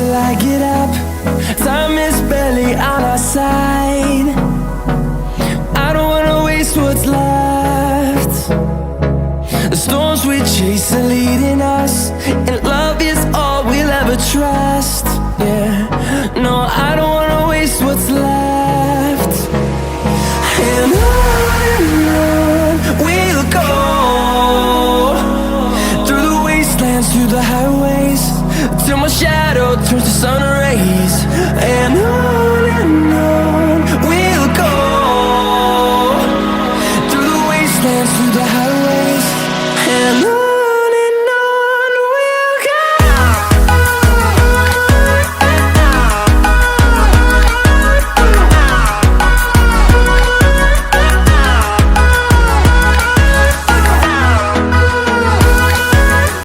till I get up. Time is barely on our side. I don't wanna waste what's left. The storms we chase are leading us, and love is all we'll ever trust. Yeah, no, I don't wanna waste what's left. And on we'll go, through the wastelands, through the highways, till my shadow turns to sun rays. And on